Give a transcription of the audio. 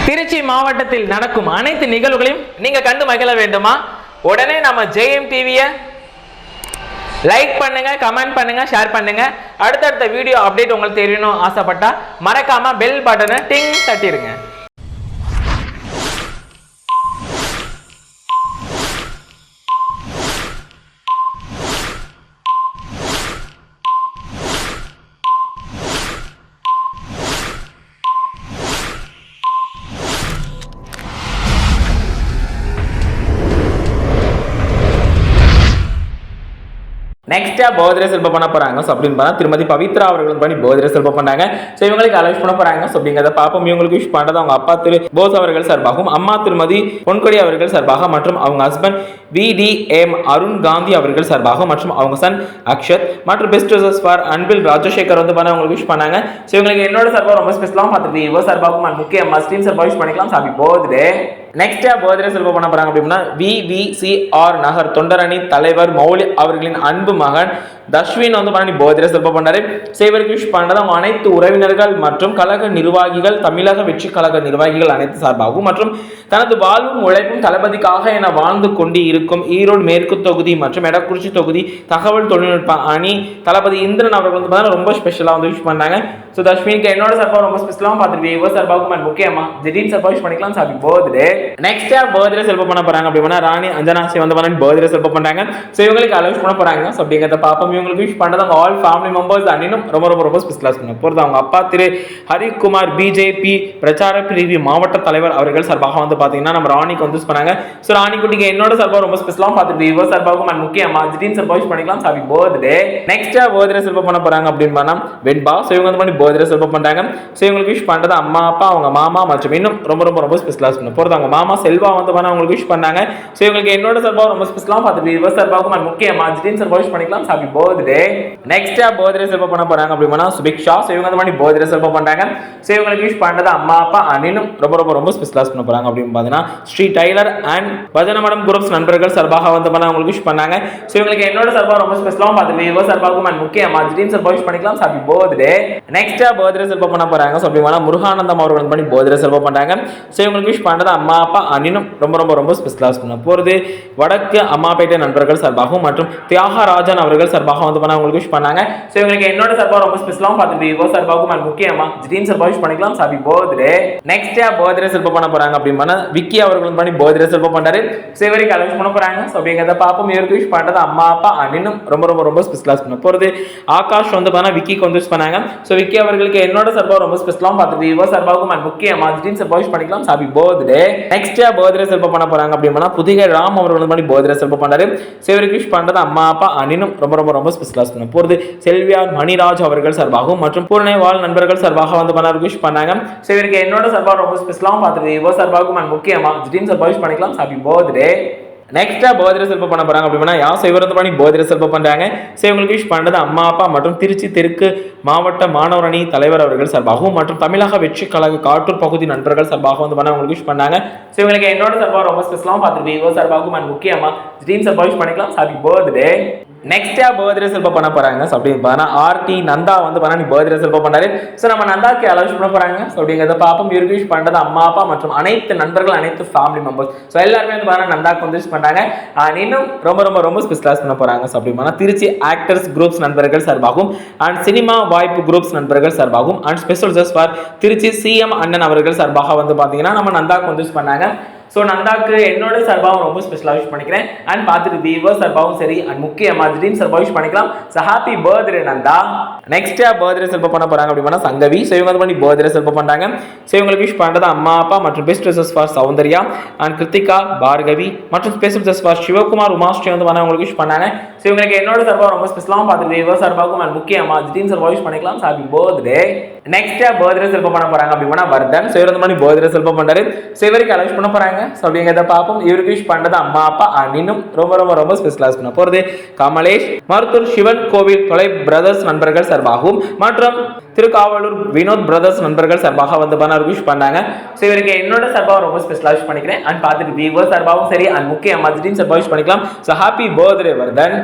திருச்சி மாவட்டத்தில் நடக்கும் அனைத்து நிகழ்வுகளையும் நீங்க கண்டு மகிழ வேண்டுமா? உடனே நம்ம ஜெயம் டிவியை லைக் பண்ணுங்க, கமெண்ட் பண்ணுங்க, ஷேர் பண்ணுங்க. அடுத்தடுத்த வீடியோ அப்டேட் உங்களுக்கு தெரியணும் ஆசைப்பட்டா மறக்காம பெல் பட்டனை டிங் தட்டிடுங்க. நெக்ஸ்டா பர்த்டே செலிப்ரேட் பண்ண போறாங்க. ஸோ அப்படின்னு பார்த்தா திருமதி பவித்ரா அவர்கள் பண்ணி பர்த்டே செலிப்ரேட் பண்ணாங்க. ஸோ இவங்களுக்கு அலௌஸ் பண்ண போறாங்க. ஸோ அப்படிங்கிறத பாப்போம். இவங்களுக்கு விஷ் பண்றது அவங்க அப்பா திரு போஸ் அவர்கள் சார்பாகவும், அம்மா திருமதி பொன்கொடி அவர்கள் சார்பாக, மற்றும் அவங்க ஹஸ்பண்ட் VDM அருண் காந்தி அவர்கள் சார்பாக, மற்றும் அவங்க சன் அக்ஷத் மற்றும் பெஸ்ட் விஷஸ் ஃபார் அன்பில் ராஜசேகர் வந்து பண்ண அவங்களுக்கு விஷ் பண்ணாங்க. ஸோ இவங்களுக்கு என்னோட சார்பாக ரொம்ப ஸ்பெஷலாக பார்த்துட்டு இவ சார்பாகவும் முக்கியமா ஸ்டீம் சார்பாக விஷ் பண்ணிக்கலாம். Happy birthday. நெக்ஸ்டா பர்த்டே செலிப்ரேட் பண்ண போறாங்க அப்படின்னா VVCR நகர் தொண்டரணி தலைவர் மௌலி அவர்களின் அன்பு மகன் தஷ்வின் வந்து பண்ணி பர்த்டே செலிப்ரேட் பண்ணாரு. சேவருக்கு விஷ் பண்ணது அவங்க அனைத்து உறவினர்கள் மற்றும் கழக நிர்வாகிகள், தமிழக வெற்றி கழக நிர்வாகிகள் அனைத்து சார்பாகவும், மற்றும் தனது வாழ்வும் உழைப்பும் தளபதிக்காக என வாழ்ந்து கொண்டு இருக்கும் ஈரோடு மேற்கு தொகுதி மற்றும் எடக்குறிச்சி தொகுதி தகவல் தொழில்நுட்ப அணி தளபதி இந்திரன் அவர்கள் வந்து ரொம்ப ஸ்பெஷலா வந்து விஷ் பண்ணாங்க. ஸோ தஷ்வினுக்கு என்னோட சார்பாக ரொம்ப ஸ்பெஷலாக பார்த்துருக்கேன். இவ சார்பாகவும் முக்கியமா திடீர்னு சார்பாக விஷ் பண்ணிக்கலாம். Happy birthday. Next birthday celebrate பண்ண போறாங்க அப்படின்னா ராணி அஞ்சனாசி வந்து பர்த்டே செலிப்ரேட் பண்றாங்க. ஸோ இவங்களுக்கு அலௌஸ் பண்ண போறாங்க. ஸோ அப்படிங்கிறத பாப்போம். இவங்களுக்கு விஷ் பண்ணது அவங்க ஆல் ஃபேமிலி மெம்பர்ஸ் அண்ணினும் ரொம்ப ரொம்ப ரொம்ப ஸ்பெஷலாக பண்ண போகிறது அவங்க அப்பா திரு ஹரிக்குமார் BJP பிரச்சார பிரிவு மாவட்ட தலைவர் அவர்கள் சார்பாக வந்து பார்த்தீங்கன்னா நம்ம ராணிக்கு வந்து பண்ணாங்க. ஸோ ராணி குட்டிக்கு என்னோட சார்பாக ரொம்ப ஸ்பெஷலாக பார்த்துட்டு இவ சார்பாகவும் முக்கியமா திடீர்னு சார்பாக விஷ் பண்ணிக்கலாம். Happy birthday. Next birthday celebrate பண்ண போறாங்க அப்படின்னு வெண்பா. ஸோ இவங்க வந்து பர்த்டே செலிப்ரேட் பண்றாங்க. ஸோ இவங்களுக்கு விஷ் பண்றது அம்மா அப்பா அவங்க மாமா மற்றும் இன்னும் ரொம்ப ரொம்ப ரொம்ப ஸ்பெஷலாக பண்ண போகிறது அவங்க மாமா செல்வா வந்து அவங்களுக்கு விஷ் பண்ணாங்க. ஸோ இவங்களுக்கு என்னோட சார்பாக ரொம்ப ஸ்பெஷலாக பார்த்துட்டு இவ சார்பாகவும் முக்கியமா திடீர்னு சார்பாக விஷ் பண்ணிக்கலாம். Happy birthday. Next birthday celebrate பண்ண போறாங்க அப்படின்னா சுபிக்ஷா. ஸோ இவங்க வந்து பர்த்டே செலிப்ரேட் பண்றாங்க. ஸோ இவங்களுக்கு விஷ் பண்றது அம்மா அப்பா அண்ணினும் ரொம்ப ரொம்ப ரொம்ப ஸ்பெஷலாக பண்ண போறாங்க அப்படின்னு பார்த்தீங்கன்னா ஸ்ரீ டைலர் அண்ட் பஜனமடம் குரூப்ஸ் நண்பர்கள் சார்பாக வந்து அவங்களுக்கு விஷ் பண்ணாங்க. ஸோ இவங்களுக்கு என்னோட சார்பாக ரொம்ப ஸ்பெஷலாக பார்த்துட்டு இவ சார்பாகவும் முக்கியமா திடீர்னு சார்பாக விஷ் பண்ணிக்கலாம். Happy birthday. Next birthday celebrate பண்ண போறாங்க. ஸோ அப்படின்னா முருகானந்தம் அவர்கள் பண்ணி பர்த்டே செலிப்ரேட் பண்றாங்க. ஸோ இவங்களுக்கு விஷ் பண்றது அம்மா அப்பா அண்ணினும் ரொம்ப ரொம்ப ரொம்ப ஸ்பெஷலாக பண்ண போறது வடக்கு அம்மாப்பேட்டை நண்பர்கள் சார்பாகவும் மற்றும் தியாகராஜன் அவர்கள் சார்பாக வந்து அவங்களுக்கு விஷ் பண்ணாங்க. ஸோ இவங்களுக்கு என்னோட சார்பாக ரொம்ப ஸ்பெஷலாக பார்த்துட்டு இவ சார்பாகவும் முக்கியமா திடீர்னு சார்பாக விஷ் பண்ணிக்கலாம். Happy birthday. Next birthday celebrate பண்ண போறாங்க அப்படின்னா விக்கி அவர்கள் பண்ணி பர்த்டே செலிப்ரேட் பண்றாரு. ஸோ இவருக்கு அலௌஸ் பண்ண போறாங்க. ஸோ அப்படிங்கிறத பாப்போம். இவருக்கு விஷ் பண்றது அம்மா அப்பா அண்ணினும் ரொம்ப ரொம்ப ரொம்ப ஸ்பெஷலாக பண்ண போறது ஆகாஷ் வந்து விக்கிக்கு வந்து விஷ் பண்ணாங்க. ஸோ விக்கி அவர்களுக்கு என்னோட சார்பாக ரொம்ப ஸ்பெஷலாக பார்த்துட்டு இவ சார்பாகவும் முக்கியமா திடீர்னு சார்பாக விஷ் பண்ணிக்கலாம். Happy birthday. Next birthday celebrate பண்ண போறாங்க அப்படின்னா புதிகை ராம் அவர்கள் பண்ணி பர்த்டே செலிப்ரேட் பண்றாரு. ஸோ இவருக்கு விஷ் பண்றது அம்மா அப்பா அண்ணினும் ரொம்ப ரொம்ப ரொம்ப ஸ்பெஷலாக பண்ண போறது செல்வியார் மணிராஜ் அவர்கள் சார்பாகவும் மற்றும் பூர்ணைவால் நண்பர்கள் சார்பாக வந்து விஷ் பண்ணாங்க. ஸோ இவருக்கு என்னோட சார்பாக ரொம்ப ஸ்பெஷலாக பார்த்துட்டு இவ சார்பாகவும் முக்கியமா திடீர்னு சார்பாக விஷ் பண்ணிக்கலாம். Happy birthday. Next birthday celebrate பண்ண போறாங்க அப்படின்னா யாஸ் இவர் வந்து பர்த்டே செலிப்ரேட் பண்றாங்க. ஸோ இவங்களுக்கு விஷ் பண்றது அம்மா அப்பா மற்றும் திருச்சி தெற்கு மாவட்ட மாணவர் அணி தலைவர் அவர்கள் சார்பாகவும் மற்றும் தமிழக வெற்றி கழக காட்டூர் பகுதி நண்பர்கள் சார்பாக வந்து அவங்களுக்கு விஷ் பண்ணாங்க. ஸோ இவங்களுக்கு என்னோட சார்பாக ரொம்ப ஸ்பெஷலாக பார்த்துட்டு இவ சார்பாகவும் முக்கியமா திடீர்னு சார்பாக விஷ் பண்ணிக்கலாம். Happy birthday. Next birthday celebrate பண்ண போறாங்க. ஸோ அப்படின்னு பார்த்தா RT நந்தா வந்து பர்த்டே செலிப்ரேட் பண்ணாரு. ஸோ நம்ம நந்தாக்கு அலௌஸ் பண்ண போறாங்க. ஸோ அப்படிங்கிறத பாப்போம். இவருக்கு விஷ் பண்றது அம்மா அப்பா மற்றும் அனைத்து நண்பர்கள் அனைத்து ஃபேமிலி மெம்பர்ஸ். ஸோ எல்லாருமே வந்து நந்தாக்கு வந்து விஷ் பண்றாங்க. இன்னும் ரொம்ப ரொம்ப ரொம்ப ஸ்பெஷலாக பண்ண போறாங்க. ஸோ அப்படி திருச்சி ஆக்டர்ஸ் குரூப்ஸ் நண்பர்கள் சார்பாகவும் அண்ட் சினிமா வாய்ப்பு குரூப்ஸ் நண்பர்கள் சார்பாகவும் and special just for Trichy CM அண்ணன் அவர்கள் சார்பாக வந்து பார்த்தீங்கன்னா நம்ம நந்தாக்கு வந்து விஷ் பண்ணாங்க. ஸோ நந்தாக்கு என்னோட சார்பாகவும் ரொம்ப ஸ்பெஷலாக விஷ் பண்ணிக்கிறேன். அண்ட் பார்த்துட்டு விவோ சார்பாகவும் சரி அண்ட் முக்கியமாக திடீர்னு சார்பாக விஷ் பண்ணிக்கலாம். So happy birthday Nanda. Next birthday celebrate பண்ண போறாங்க அப்படின்னா சங்கவி. ஸோ இவங்க வந்து பர்த்டே செலிப்ரேட் பண்றாங்க. ஸோ இவங்களுக்கு விஷ் பண்றது அம்மா அப்பா மற்றும் best wishes for Soundarya and Krithika Bhargavi மற்றும் special wishes for Sivakumar Umasri வந்து அவங்களுக்கு விஷ் பண்ணாங்க. ஸோ இவங்களுக்கு என்னோட சார்பாக ரொம்ப ஸ்பெஷலாக பார்த்துட்டு விவோ சார்பாகவும் அண்ட் முக்கியமாக திடீர்னு சார்பாக விஷ் பண்ணிக்கலாம். Happy birthday. Next birthday celebrate பண்ண போறாங்க அப்படின்னா வர்தன். ஸோ இவர் வந்து பர்த்டே செலிப்ரேட் பண்றாரு. ஸோ இவருக்கு அலௌஸ் பண்ண போறாங்க. ஸோ அப்படிங்கிறத பாப்போம். இவருக்கு விஷ் பண்றது அம்மா அப்பா இன்னும் ரொம்ப ரொம்ப ரொம்ப ஸ்பெஷலாக பண்ண போறது கமலேஷ் மருத்துவர் சிவன் கோவில் தொலை பிரதர்ஸ் நண்பர்கள் சார்பாகவும் மற்றும் திருக்காவலூர் வினோத் பிரதர்ஸ் நண்பர்கள் சார்பாக வந்து விஷ் பண்ணாங்க. ஸோ இவருக்கு என்னோட சார்பாக ரொம்ப ஸ்பெஷலாக விஷ் பண்ணிக்கிறேன். அண்ட் பார்த்துட்டு விவோ சார்பாகவும் சரி அண்ட் முக்கியமாக திடீர்னு சார்பாக விஷ் பண்ணிக்கலாம். So happy birthday Vardhan.